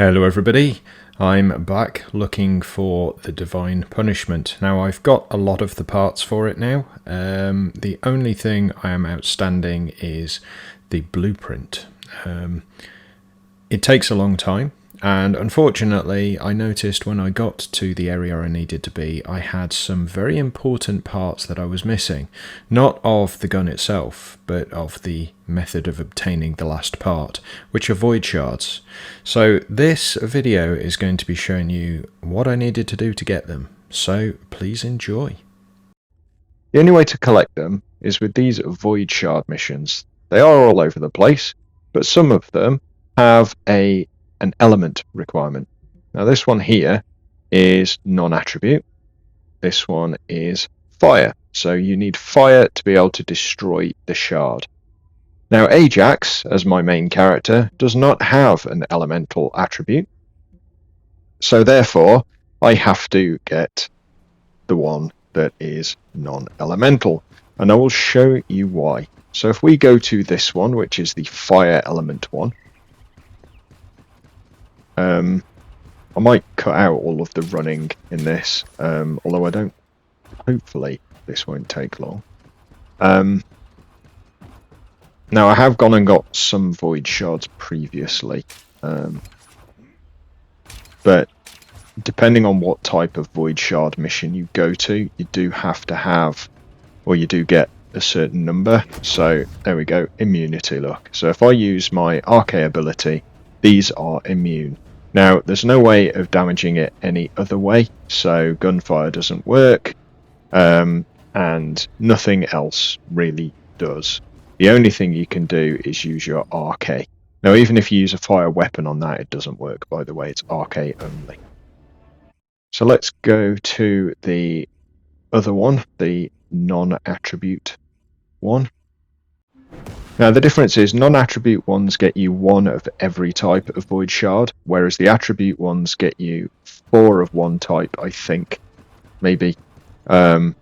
Hello everybody, I'm back looking for the Divine Punishment. Now I've got a lot of the parts for it now. The only thing I am outstanding is the blueprint. It takes a long time, and unfortunately I noticed when I got to the area I needed to be, I had some very important parts that I was missing. Not of the gun itself, but of the method of obtaining the last part, which are void shards. So this video is going to be showing you what I needed to do to get them, so please enjoy. The only way to collect them is with these void shard missions. They are all over the place, but some of them have an element requirement. Now this one here is non-attribute. This one is fire. So you need fire to be able to destroy the shard. Now Ajax, as my main character, does not have an elemental attribute. So therefore, I have to get the one that is non-elemental. And I will show you why. So if we go to this one, which is the fire element one, I might cut out all of the running in this, although I don't, hopefully this won't take long. Now I have gone and got some void shards previously, but depending on what type of void shard mission you go to, you do have to have, or you do get a certain number. So there we go, immunity, look. So if I use my RK ability, these are immune. Now there's no way of damaging it any other way, so gunfire doesn't work, and nothing else really does. The only thing you can do is use your RK. Now even if you use a fire weapon on that, it doesn't work, by the way, it's RK only. So let's go to the other one, the non-attribute one. Now the difference is non-attribute ones get you 1 of every type of void shard, whereas the attribute ones get you 4 of one type, I think, maybe, and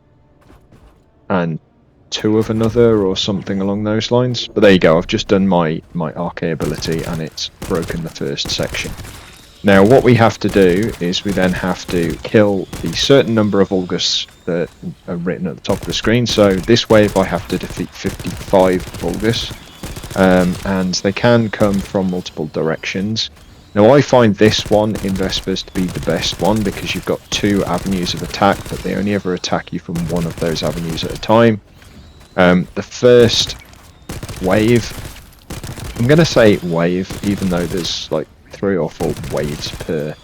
2 of another or something along those lines. But there you go, I've just done my RK ability and it's broken the first section. Now what we have to do is we then have to kill the certain number of Vulgus that are written at the top of the screen. So this wave I have to defeat 55 Vulgus, and they can come from multiple directions. Now I find this one in Vespers to be the best one because you've got 2 avenues of attack, but they only ever attack you from one of those avenues at a time. The first wave, I'm going to say wave, even though there's like 3 or 4 waves per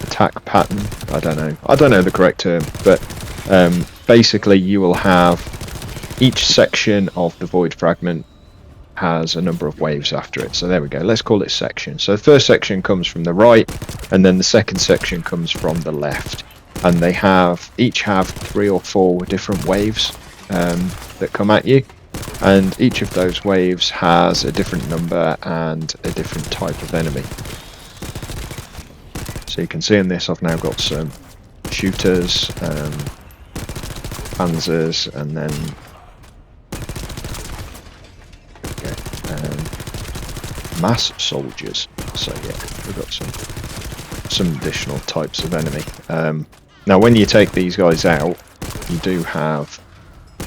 attack pattern. I don't know the correct term, but basically you will have each section of the void fragment has a number of waves after it. So there we go, let's call it section. So the first section comes from the right, and then the second section comes from the left, and they each have 3 or 4 different waves that come at you. And each of those waves has a different number and a different type of enemy. So you can see in this I've now got some shooters, panzers, and then mass soldiers. So yeah, we've got some additional types of enemy. Now when you take these guys out, you do have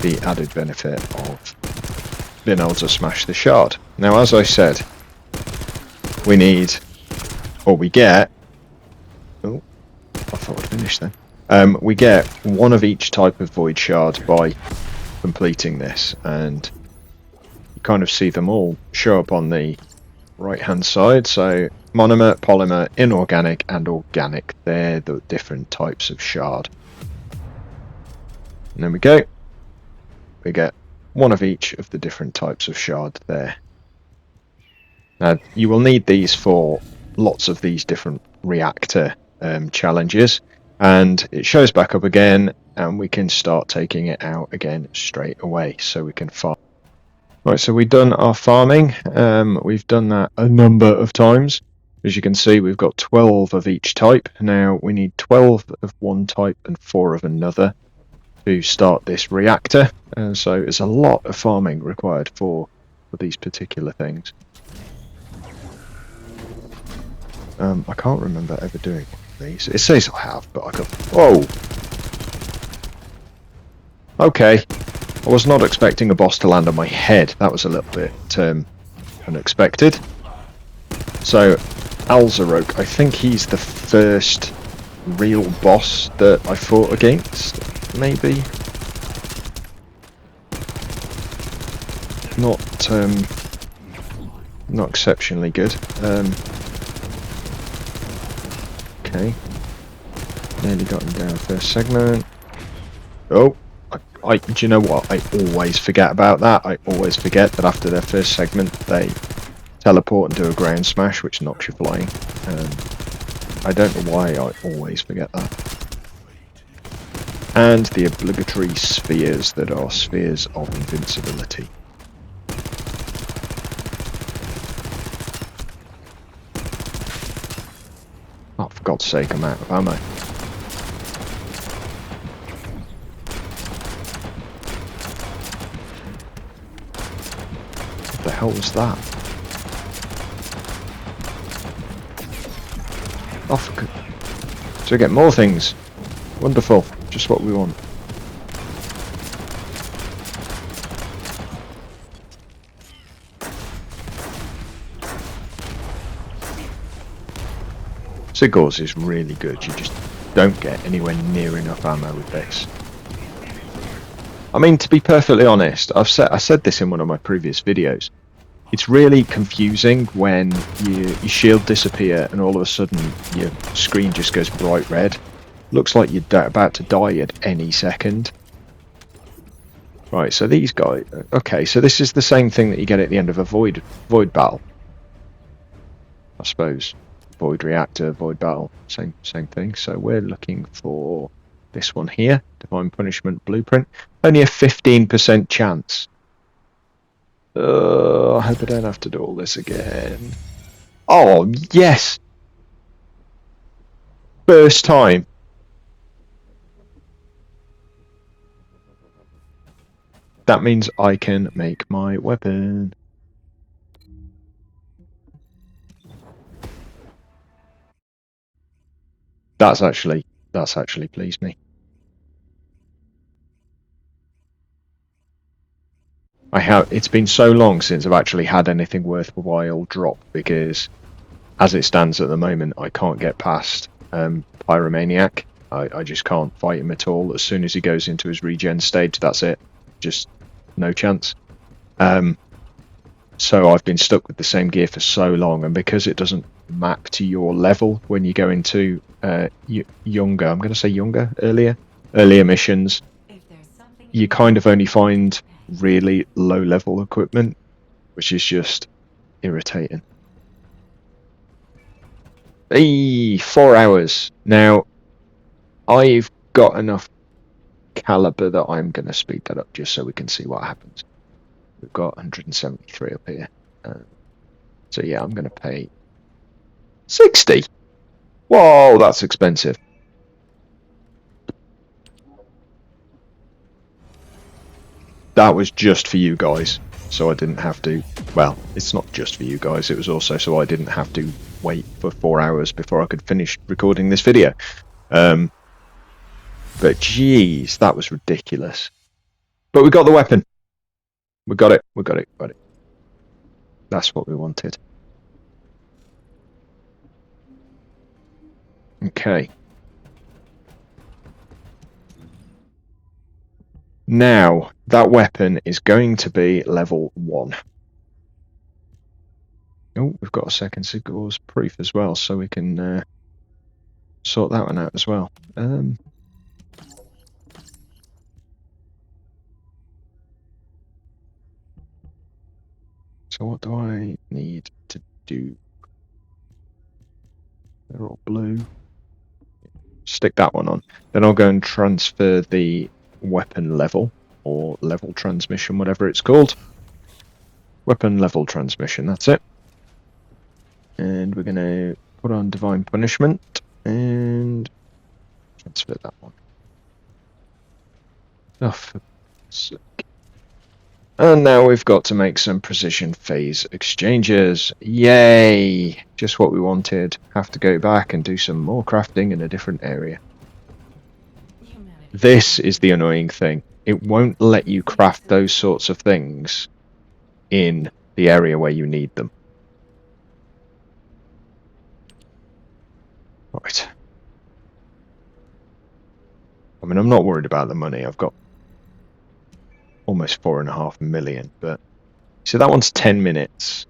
the added benefit of being able to smash the shard. Now as I said, we need, or we get, oh, I thought I'd finished then. We get 1 of each type of void shard by completing this, and you kind of see them all show up on the right hand side. So monomer, polymer, inorganic and organic, they're the different types of shard. And there we go, we get 1 of each of the different types of shard there. Now you will need these for lots of these different reactor challenges, and it shows back up again and we can start taking it out again straight away, so we can farm. Right, so we've done our farming. We've done that a number of times. As you can see, we've got 12 of each type. Now we need 12 of one type and 4 of another to start this reactor, and so it's a lot of farming required for these particular things. I can't remember ever doing one of these. It says I have, but I got... Whoa! Okay. I was not expecting a boss to land on my head. That was a little bit unexpected. So, Alzarok, I think he's the first real boss that I fought against, maybe? Not exceptionally good. Okay. Nearly got him down first segment. Oh! Do you know what? I always forget about that. I always forget that after their first segment they teleport and do a ground smash, which knocks you flying. I don't know why I always forget that. And the obligatory spheres that are spheres of invincibility. Oh, for God's sake, I'm out of ammo. What the hell was that? Oh, so we get more things. Wonderful. Just what we want. Sigur's is really good. You just don't get anywhere near enough ammo with this. I mean, to be perfectly honest, I said this in one of my previous videos. It's really confusing when your shield disappear and all of a sudden your screen just goes bright red. Looks like you're about to die at any second. Right, so these guys... Okay, so this is the same thing that you get at the end of a void battle. I suppose. Void reactor, void battle, same thing. So we're looking for this one here, Divine Punishment Blueprint. Only a 15% chance. I hope I don't have to do all this again. Oh, yes! First time. That means I can make my weapon. That's actually pleased me. It's been so long since I've actually had anything worthwhile drop, because as it stands at the moment I can't get past Pyromaniac. I just can't fight him at all. As soon as he goes into his regen stage, that's it. Just no chance. So I've been stuck with the same gear for so long, and because it doesn't map to your level when you go into earlier missions, you kind of only find really low level equipment, which is just irritating. Hey, 4 hours. Now, I've got enough caliber that I'm going to speed that up just so we can see what happens. We've got 173 up here. So yeah, I'm going to pay 60. Whoa, that's expensive. That was just for you guys, so I didn't have to... Well, it's not just for you guys, it was also so I didn't have to wait for 4 hours before I could finish recording this video. But geez, that was ridiculous. But we got the weapon. We got it. That's what we wanted. Okay. Now, that weapon is going to be level 1. Oh, we've got a second Sigur's proof as well, so we can sort that one out as well. So what do I need to do? They're all blue. Stick that one on. Then I'll go and transfer the weapon level, or level transmission, whatever it's called. Weapon level transmission, that's it. And we're going to put on Divine Punishment and transfer that one. Oh, for sake. And now we've got to make some precision phase exchanges. Yay! Just what we wanted. Have to go back and do some more crafting in a different area. This is the annoying thing. It won't let you craft those sorts of things in the area where you need them. Right. I mean, I'm not worried about the money. I've got almost 4.5 million, but so that one's 10 minutes.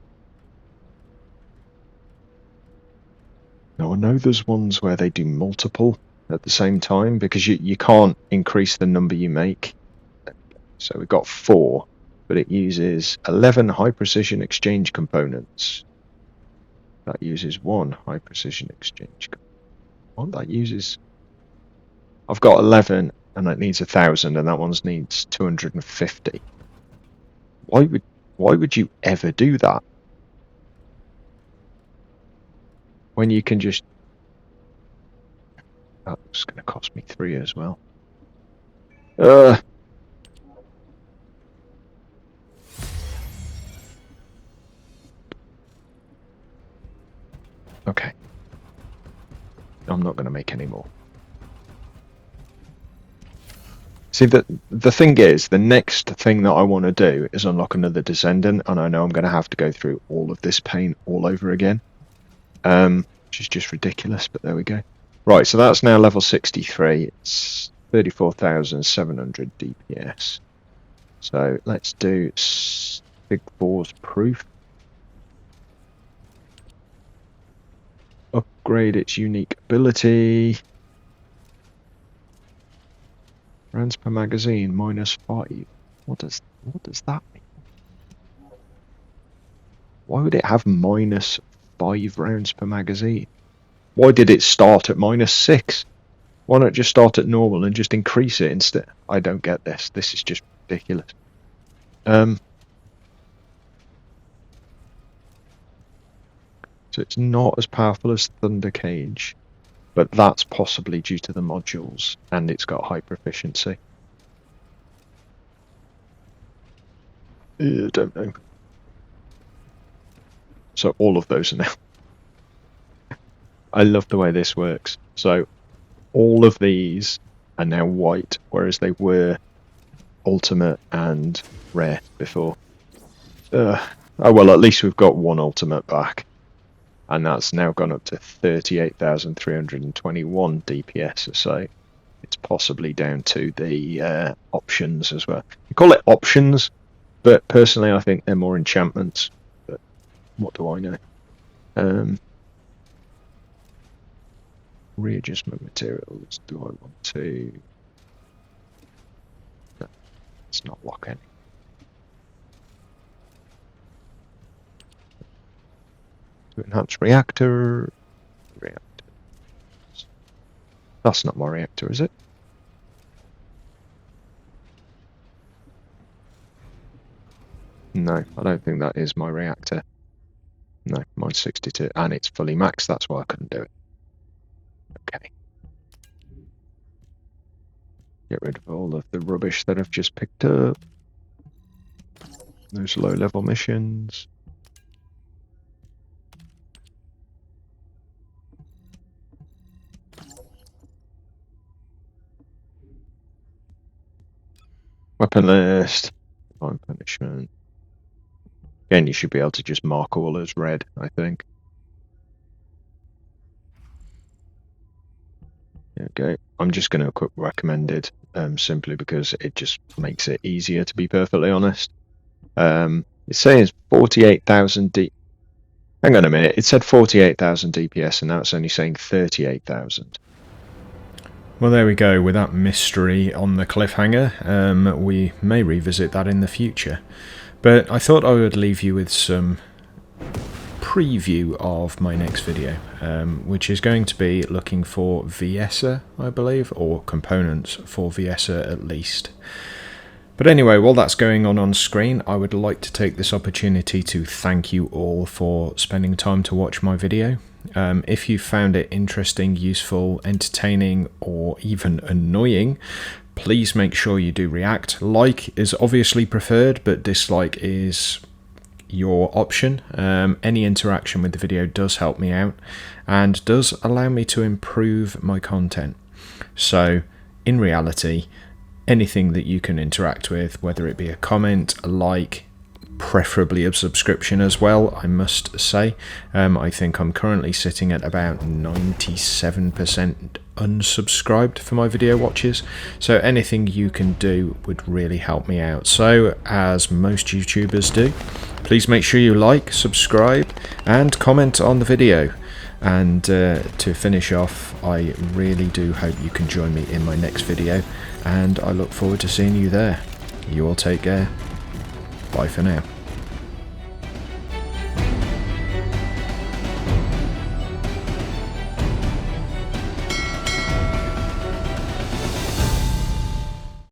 Now I know there's ones where they do multiple at the same time because you can't increase the number you make. So we've got 4, but it uses 11 high precision exchange components. That uses 1 high precision exchange. What that uses? I've got 11 and it needs 1,000, and that one needs 250. Why would you ever do that? When you can just... That's going to cost me 3 as well. Okay. I'm not going to make any more. See, the thing is, the next thing that I want to do is unlock another Descendant, and I know I'm going to have to go through all of this pain all over again. Which is just ridiculous, but there we go. Right, so that's now level 63. It's 34,700 DPS. So let's do Big Force Proof. Upgrade its unique ability. Rounds per magazine -5. What does that mean? Why would it have -5 rounds per magazine? Why did it start at -6? Why not just start at normal and just increase it instead? I don't get this. This is just ridiculous. So it's not as powerful as Thunder Cage, but that's possibly due to the modules, and it's got high proficiency. I don't know. So all of those are now. I love the way this works. So all of these are now white, whereas they were ultimate and rare before. Oh well, at least we've got 1 ultimate back. And that's now gone up to 38,321 DPS, so it's possibly down to the options as well. You call it options, but personally I think they're more enchantments. But what do I know? Readjustment materials. Do I want to? No, let's not lock any. To enhance reactor. Reactors. That's not my reactor, is it? No, I don't think that is my reactor. No, mine's 62, and it's fully maxed. That's why I couldn't do it. Okay. Get rid of all of the rubbish that I've just picked up. Those low-level missions. Weapon list. Divine punishment. Again, you should be able to just mark all as red, I think. Okay, I'm just going to equip recommended, simply because it just makes it easier, to be perfectly honest. It's saying 48,000 D. Hang on a minute, it said 48,000 DPS, and now it's only saying 38,000. Well, there we go, with that mystery on the cliffhanger. We may revisit that in the future. But I thought I would leave you with some preview of my next video, which is going to be looking for Viessa, I believe, or components for Viessa at least. But anyway, while that's going on screen, I would like to take this opportunity to thank you all for spending time to watch my video. If you found it interesting, useful, entertaining, or even annoying, please make sure you do react. Like is obviously preferred, but dislike is your option. Any interaction with the video does help me out and does allow me to improve my content. So in reality, anything that you can interact with, whether it be a comment, a like, preferably a subscription as well, I must say. I think I'm currently sitting at about 97% unsubscribed for my video watches, so anything you can do would really help me out. So as most YouTubers do, please make sure you like, subscribe and comment on the video. And to finish off, I really do hope you can join me in my next video, and I look forward to seeing you there. You all take care. Bye for now.